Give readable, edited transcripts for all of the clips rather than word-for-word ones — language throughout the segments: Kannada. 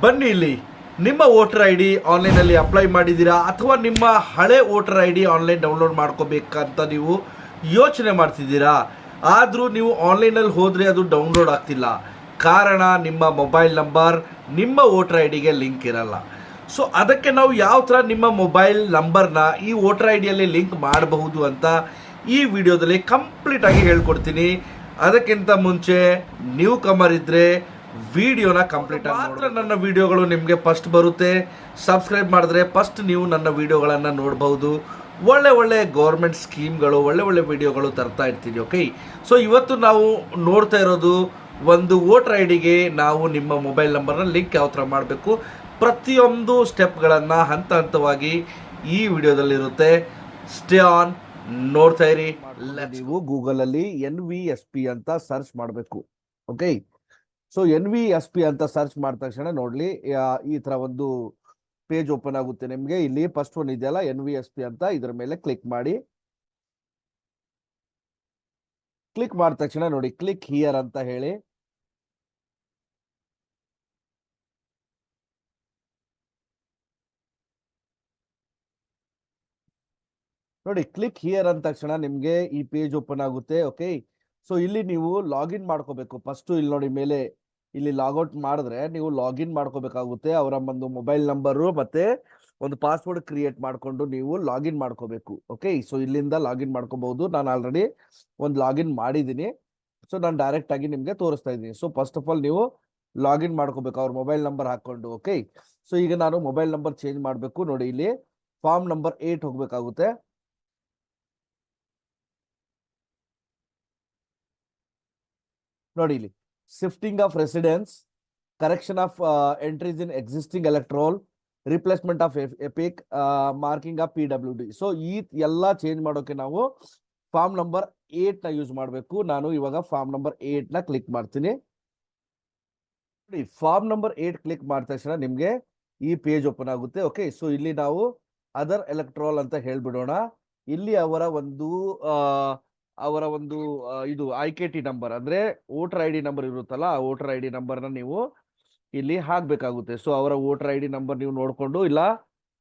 ಬನ್ನಿ ಇಲ್ಲಿ ನಿಮ್ಮ ವೋಟರ್ ಐ ಡಿ ಆನ್ಲೈನಲ್ಲಿ ಅಪ್ಲೈ ಮಾಡಿದ್ದೀರಾ ಅಥವಾ ನಿಮ್ಮ ಹಳೆ voter I D online download ಮಾಡ್ಕೋಬೇಕಂತ ನೀವು ಯೋಚನೆ ಮಾಡ್ತಿದ್ದೀರಾ. ಆದರೂ ನೀವು ಆನ್ಲೈನಲ್ಲಿ ಹೋದರೆ ಅದು ಡೌನ್ಲೋಡ್ ಆಗ್ತಿಲ್ಲ. ಕಾರಣ ನಿಮ್ಮ ಮೊಬೈಲ್ ನಂಬರ್ ನಿಮ್ಮ ವೋಟರ್ ಐ ಡಿಗೆ ಲಿಂಕ್ ಇರಲ್ಲ. ಸೊ ಅದಕ್ಕೆ ನಾವು ಯಾವ ಥರ ನಿಮ್ಮ ಮೊಬೈಲ್ ನಂಬರ್ನ ಈ ವೋಟರ್ ಐ ಡಿಯಲ್ಲಿ ಲಿಂಕ್ ಮಾಡಬಹುದು ಅಂತ ಈ ವಿಡಿಯೋದಲ್ಲಿ ಕಂಪ್ಲೀಟಾಗಿ ಹೇಳ್ಕೊಡ್ತೀನಿ. ಅದಕ್ಕಿಂತ ಮುಂಚೆ ನ್ಯೂ ಕಮರ್ ಇದ್ದರೆ ವಿಡಿಯೋನ ಕಂಪ್ಲೀಟ್ ಮಾತ್ರ ನನ್ನ ವಿಡಿಯೋಗಳು ನಿಮಗೆ ಫಸ್ಟ್ ಬರುತ್ತೆ. ಸಬ್ಸ್ಕ್ರೈಬ್ ಮಾಡಿದ್ರೆ ಫಸ್ಟ್ ನೀವು ನನ್ನ ವಿಡಿಯೋಗಳನ್ನು ನೋಡಬಹುದು. ಒಳ್ಳೆ ಗೌರ್ಮೆಂಟ್ ಸ್ಕೀಮ್ಗಳು ಒಳ್ಳೆ ವಿಡಿಯೋಗಳು ತರ್ತಾ ಇರ್ತೀನಿ. ಓಕೆ, ಸೊ ಇವತ್ತು ನಾವು ನೋಡ್ತಾ ಇರೋದು ಒಂದು ವೋಟರ್ ಐ ಡಿಗೆ ನಾವು ನಿಮ್ಮ ಮೊಬೈಲ್ ನಂಬರ್ನ ಲಿಂಕ್ ಯಾವ ಥರ ಮಾಡಬೇಕು, ಪ್ರತಿಯೊಂದು ಸ್ಟೆಪ್ಗಳನ್ನು ಹಂತವಾಗಿ ಈ ವಿಡಿಯೋದಲ್ಲಿರುತ್ತೆ. ಸ್ಟೇ ಆನ್, ನೋಡ್ತಾ ಇರಿ. ನೀವು ಗೂಗಲಲ್ಲಿ NVSP ಅಂತ ಸರ್ಚ್ ಮಾಡಬೇಕು. ಓಕೆ, ಸೊ NVSP ಅಂತ ಸರ್ಚ್ ಮಾಡಿದ ತಕ್ಷಣ ನೋಡ್ಲಿ ಈ ತರ ಒಂದು ಪೇಜ್ ಓಪನ್ ಆಗುತ್ತೆ ನಿಮಗೆ. ಇಲ್ಲಿ ಫಸ್ಟ್ ಒನ್ ಇದೆಯಲ್ಲ NVSP ಅಂತ, ಇದರ ಮೇಲೆ ಕ್ಲಿಕ್ ಮಾಡಿ. ಕ್ಲಿಕ್ ಮಾಡಿದ ತಕ್ಷಣ ನೋಡಿ ಕ್ಲಿಕ್ ಹಿಯರ್ ಅಂತ ಹೇಳಿ ನೋಡಿ ಕ್ಲಿಕ್ ಹಿಯರ್ ಅಂದ ತಕ್ಷಣ ನಿಮ್ಗೆ ಈ ಪೇಜ್ ಓಪನ್ ಆಗುತ್ತೆ. ಓಕೆ, ಸೊ ಇಲ್ಲಿ ನೀವು ಲಾಗಿನ್ ಮಾಡ್ಕೋಬೇಕು. ಫಸ್ಟ್ ಇಲ್ಲಿ ನೋಡಿ ಮೇಲೆ ಇಲ್ಲಿ ಲಾಗೌಟ್ ಮಾಡಿದ್ರೆ ನೀವು ಲಾಗಿನ್ ಮಾಡ್ಕೋಬೇಕಾಗುತ್ತೆ. ಅವರ ಒಂದು ಮೊಬೈಲ್ ನಂಬರು ಮತ್ತೆ ಒಂದು ಪಾಸ್ವರ್ಡ್ ಕ್ರಿಯೇಟ್ ಮಾಡಿಕೊಂಡು ನೀವು ಲಾಗಿನ್ ಮಾಡ್ಕೋಬೇಕು. ಓಕೆ, ಸೊ ಇಲ್ಲಿಂದ ಲಾಗಿನ್ ಮಾಡ್ಕೋಬಹುದು. ನಾನು ಆಲ್ರೆಡಿ ಒಂದು ಲಾಗಿನ್ ಮಾಡಿದ್ದೀನಿ. ಸೊ ನಾನು ಡೈರೆಕ್ಟ್ ಆಗಿ ನಿಮ್ಗೆ ತೋರಿಸ್ತಾ ಇದ್ದೀನಿ. ಸೊ ಫಸ್ಟ್ ಆಫ್ ಆಲ್ ನೀವು ಲಾಗಿನ್ ಮಾಡ್ಕೋಬೇಕು ಅವ್ರ ಮೊಬೈಲ್ ನಂಬರ್ ಹಾಕೊಂಡು. ಓಕೆ, ಸೊ ಈಗ ನಾನು ಮೊಬೈಲ್ ನಂಬರ್ ಚೇಂಜ್ ಮಾಡಬೇಕು. ನೋಡಿ ಇಲ್ಲಿ ಫಾರ್ಮ್ ನಂಬರ್ 8 ಹೋಗ್ಬೇಕಾಗುತ್ತೆ. ನೋಡಿ ಇಲ್ಲಿ shifting of residence, correction of entries in existing electoral, replacement of EPIC, marking of PWD. So ಈ ಎಲ್ಲ ಚೇಂಜ್ ಮಾಡೋಕೆ ನಾವು ಫಾರ್ಮ್ ನಂಬರ್ 8 ನ ಯೂಸ್ ಮಾಡಬೇಕು. ನಾನು ಇವಾಗ ಫಾರ್ಮ್ ನಂಬರ್ 8 ನ ಕ್ಲಿಕ್ ಮಾಡ್ತೀನಿ. ಫಾರ್ಮ್ ನಂಬರ್ 8 ಕ್ಲಿಕ್ ಮಾಡಿದ ತಕ್ಷಣ ನಿಮ್ಗೆ ಈ ಪೇಜ್ ಓಪನ್ ಆಗುತ್ತೆ. ಓಕೆ, ಸೊ ಇಲ್ಲಿ ನಾವು ಅದರ್ ಎಲೆಕ್ಟ್ರೋಲ್ ಅಂತ ಹೇಳ್ಬಿಡೋಣ. ಇಲ್ಲಿ ಅವರ ಒಂದು ಇದು IKT ನಂಬರ್ ಅಂದ್ರೆ ವೋಟರ್ ID ನಂಬರ್ ಇರುತ್ತಲ್ಲ, ಆ ವೋಟರ್ ID ನಂಬರ್ನ ನೀವು ಇಲ್ಲಿ ಹಾಕ್ಬೇಕಾಗುತ್ತೆ. ಸೊ ಅವರ ವೋಟರ್ ID ನಂಬರ್ ನೀವು ನೋಡ್ಕೊಂಡು ಇಲ್ಲ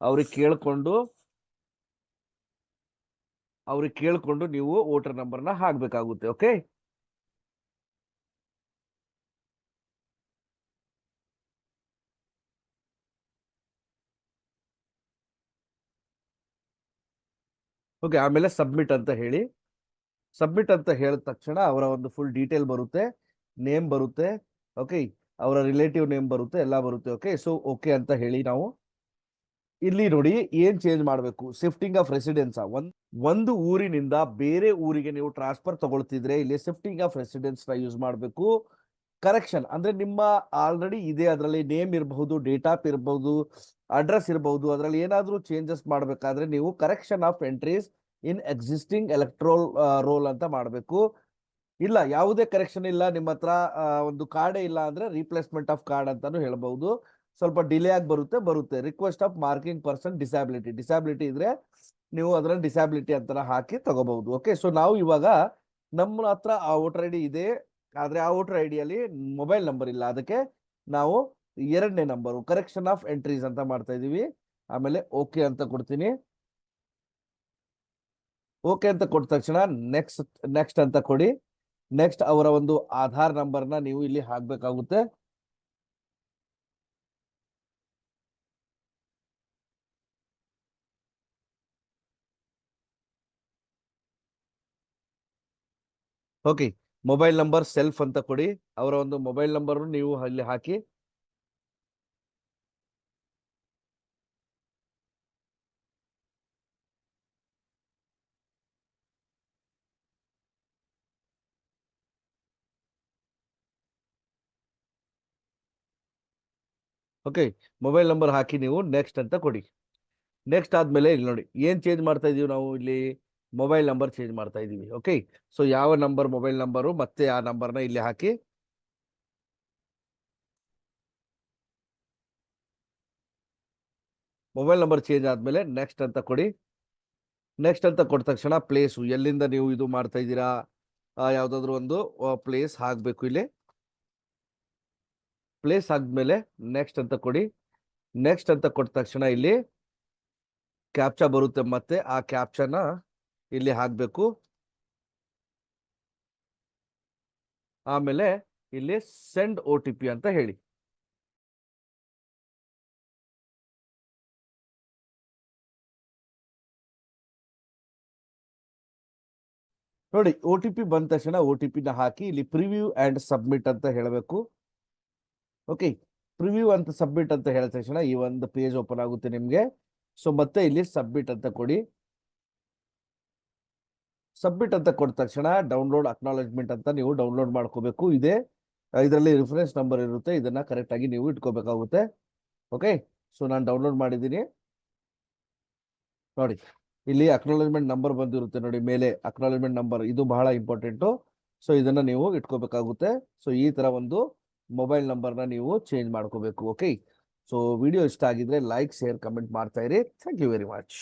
ಅವ್ರಿಗೆ ಕೇಳ್ಕೊಂಡು ನೀವು ವೋಟರ್ ನಂಬರ್ನ ಹಾಕ್ಬೇಕಾಗುತ್ತೆ. ಓಕೆ, ಓಕೆ, ಆಮೇಲೆ ಸಬ್ಮಿಟ್ ಅಂತ ಹೇಳಿ. ಸಬ್ಮಿಟ್ ಅಂತ ಹೇಳಿದ ತಕ್ಷಣ ಅವರ ಒಂದು ಫುಲ್ ಡೀಟೇಲ್ ಬರುತ್ತೆ, ನೇಮ್ ಬರುತ್ತೆ. ಓಕೆ, ಅವರ ರಿಲೇಟಿವ್ ನೇಮ್ ಬರುತ್ತೆ, ಎಲ್ಲ ಬರುತ್ತೆ. ಓಕೆ, ಸೊ ಓಕೆ ಅಂತ ಹೇಳಿ ನಾವು ಇಲ್ಲಿ ನೋಡಿ ಏನ್ ಚೇಂಜ್ ಮಾಡಬೇಕು. ಶಿಫ್ಟಿಂಗ್ ಆಫ್ ರೆಸಿಡೆನ್ಸ್, ಒಂದು ಊರಿನಿಂದ ಬೇರೆ ಊರಿಗೆ ನೀವು ಟ್ರಾನ್ಸ್ಫರ್ ತಗೊಳ್ತಿದ್ರೆ ಇಲ್ಲಿ ಶಿಫ್ಟಿಂಗ್ ಆಫ್ ರೆಸಿಡೆನ್ಸ್ ನ ಯೂಸ್ ಮಾಡಬೇಕು. ಕರೆಕ್ಷನ್ ಅಂದ್ರೆ ನಿಮ್ಮ ಆಲ್ರೆಡಿ ಇದೆ, ಅದರಲ್ಲಿ ನೇಮ್ ಇರಬಹುದು, ಡೇಟ್ ಆಫ್ ಇರಬಹುದು, ಅಡ್ರೆಸ್ ಇರಬಹುದು. ಅದರಲ್ಲಿ ಏನಾದ್ರೂ ಚೇಂಜಸ್ ಮಾಡಬೇಕಾದ್ರೆ ನೀವು correction of entries in existing electoral roll ಅಂತ ಮಾಡಬೇಕು. ಇಲ್ಲ ಯಾವುದೇ ಕರೆಕ್ಷನ್ ಇಲ್ಲ, ನಿಮ್ಮ ಹತ್ರ ಒಂದು ಕಾರ್ಡೇ ಇಲ್ಲ ಅಂದ್ರೆ ರೀಪ್ಲೇಸ್ಮೆಂಟ್ ಆಫ್ ಕಾರ್ಡ್ ಅಂತಾನು ಹೇಳ್ಬಹುದು. ಸ್ವಲ್ಪ ಡಿಲೇ ಆಗಿ ಬರುತ್ತೆ. Request of marking person disability ಇದ್ರೆ ನೀವು ಅದನ್ನ ಡಿಸಾಬಿಲಿಟಿ ಅಂತ ಹಾಕಿ ತಗೋಬಹುದು. ಓಕೆ, ಸೊ ನಾವು ಇವಾಗ ನಮ್ಮ ಹತ್ರ ಆ ವೋಟರ್ ID ಇದೆ, ಆದ್ರೆ ಆ ವೋಟರ್ ಐಡಿಯಲ್ಲಿ ಮೊಬೈಲ್ ನಂಬರ್ ಇಲ್ಲ. ಅದಕ್ಕೆ ನಾವು 2ನೇ ನಂಬರು ಕರೆಕ್ಷನ್ ಆಫ್ ಎಂಟ್ರೀಸ್ ಅಂತ ಮಾಡ್ತಾ ಇದೀವಿ. ಆಮೇಲೆ ಓಕೆ ಅಂತ ಕೊಡ್ತೀನಿ. ಓಕೆ ಅಂತ ಕೊಟ್ಟ ತಕ್ಷಣ ನೆಕ್ಸ್ಟ್ ಅಂತ ಕೊಡಿ. ನೆಕ್ಸ್ಟ್ ಅವರ ಒಂದು ಆಧಾರ್ ನಂಬರ್ನ ನೀವು ಇಲ್ಲಿ ಹಾಕ್ಬೇಕಾಗುತ್ತೆ. ಓಕೆ, ಮೊಬೈಲ್ ನಂಬರ್ ಸೆಲ್ಫ್ ಅಂತ ಕೊಡಿ. ಅವರ ಒಂದು ಮೊಬೈಲ್ ನಂಬರ್ ನೀವು ಅಲ್ಲಿ ಹಾಕಿ. ಓಕೆ, ಮೊಬೈಲ್ ನಂಬರ್ ಹಾಕಿ ನೀವು ನೆಕ್ಸ್ಟ್ ಅಂತ ಕೊಡಿ. ನೆಕ್ಸ್ಟ್ ಆದ್ಮೇಲೆ ಇಲ್ಲಿ ನೋಡಿ ಏನ್ ಚೇಂಜ್ ಮಾಡ್ತಾ ಇದೀವಿ ನಾವು ಇಲ್ಲಿ ಮೊಬೈಲ್ ನಂಬರ್ ಚೇಂಜ್ ಮಾಡ್ತಾ ಇದೀವಿ. ಓಕೆ, ಸೊ ಯಾವ ನಂಬರ್ ಮೊಬೈಲ್ ನಂಬರು ಮತ್ತೆ ಆ ನಂಬರ್ನ ಇಲ್ಲಿ ಹಾಕಿ. ಮೊಬೈಲ್ ನಂಬರ್ ಚೇಂಜ್ ಆದ್ಮೇಲೆ ನೆಕ್ಸ್ಟ್ ಅಂತ ಕೊಡಿ. ನೆಕ್ಸ್ಟ್ ಅಂತ ಕೊಟ್ಟ ತಕ್ಷಣ ಪ್ಲೇಸು ಎಲ್ಲಿಂದ ನೀವು ಇದು ಮಾಡ್ತಾ ಇದ್ದೀರಾ, ಯಾವ್ದಾದ್ರು ಒಂದು ಪ್ಲೇಸ್ ಹಾಕ್ಬೇಕು ಇಲ್ಲಿ. ಪ್ಲೇಸ್ ಆದ್ಮೇಲೆ ನೆಕ್ಸ್ಟ್ ಅಂತ ಕೊಡಿ. ನೆಕ್ಸ್ಟ್ ಅಂತ ಕೊಟ್ಟ ತಕ್ಷಣ ಇಲ್ಲಿ ಕ್ಯಾಪ್ಚಾ ಬರುತ್ತೆ, ಮತ್ತೆ ಆ ಕ್ಯಾಪ್ಚಾನ ಇಲ್ಲಿ ಹಾಕ್ಬೇಕು. ಆಮೇಲೆ ಇಲ್ಲಿ ಸೆಂಡ್ OTP ಅಂತ ಹೇಳಿ. ನೋಡಿ OTP ಬಂದ ತಕ್ಷಣ OTP ನ ಹಾಕಿ ಇಲ್ಲಿ ಪ್ರಿವ್ಯೂ ಅಂಡ್ ಸಬ್ಮಿಟ್ ಅಂತ ಹೇಳಬೇಕು. ಓಕೆ, ಪ್ರಿವ್ಯೂ ಅಂತ ಸಬ್ಮಿಟ್ ಅಂತ ಹೇಳಿದ ತಕ್ಷಣ ಈ ಒಂದು ಪೇಜ್ ಓಪನ್ ಆಗುತ್ತೆ ನಿಮ್ಗೆ. ಸೊ ಮತ್ತೆ ಇಲ್ಲಿ ಸಬ್ಮಿಟ್ ಅಂತ ಕೊಡಿ. ಸಬ್ಮಿಟ್ ಅಂತ ಕೊಟ್ಟ ತಕ್ಷಣ ಡೌನ್ಲೋಡ್ ಅಕ್ನಾಲೆಜ್ಮೆಂಟ್ ಅಂತ ನೀವು ಡೌನ್ಲೋಡ್ ಮಾಡ್ಕೋಬೇಕು. ಇದರಲ್ಲಿ ರಿಫರೆನ್ಸ್ ನಂಬರ್ ಇರುತ್ತೆ, ಇದನ್ನ ಕರೆಕ್ಟ್ ಆಗಿ ನೀವು ಇಟ್ಕೋಬೇಕಾಗುತ್ತೆ. ಓಕೆ, ಸೊ ನಾನು ಡೌನ್ಲೋಡ್ ಮಾಡಿದ್ದೀನಿ. ನೋಡಿ ಇಲ್ಲಿ ಅಕ್ನಾಲೆಜ್ಮೆಂಟ್ ನಂಬರ್ ಬಂದಿರುತ್ತೆ, ನೋಡಿ ಮೇಲೆ ಅಕ್ನಾಲೆಜ್ಮೆಂಟ್ ನಂಬರ್, ಇದು ಬಹಳ ಇಂಪಾರ್ಟೆಂಟು. ಸೊ ಇದನ್ನ ನೀವು ಇಟ್ಕೋಬೇಕಾಗುತ್ತೆ. ಸೊ ಈ ತರ ಒಂದು ಮೊಬೈಲ್ ನಂಬರ್ನ ನೀವು ಚೇಂಜ್ ಮಾಡ್ಕೋಬೇಕು. ಓಕೆ, ಸೊ ವಿಡಿಯೋ ಇಷ್ಟ ಆಗಿದ್ರೆ ಲೈಕ್, ಶೇರ್, ಕಮೆಂಟ್ ಮಾಡ್ತಾ ಇರಿ. Thank you very much.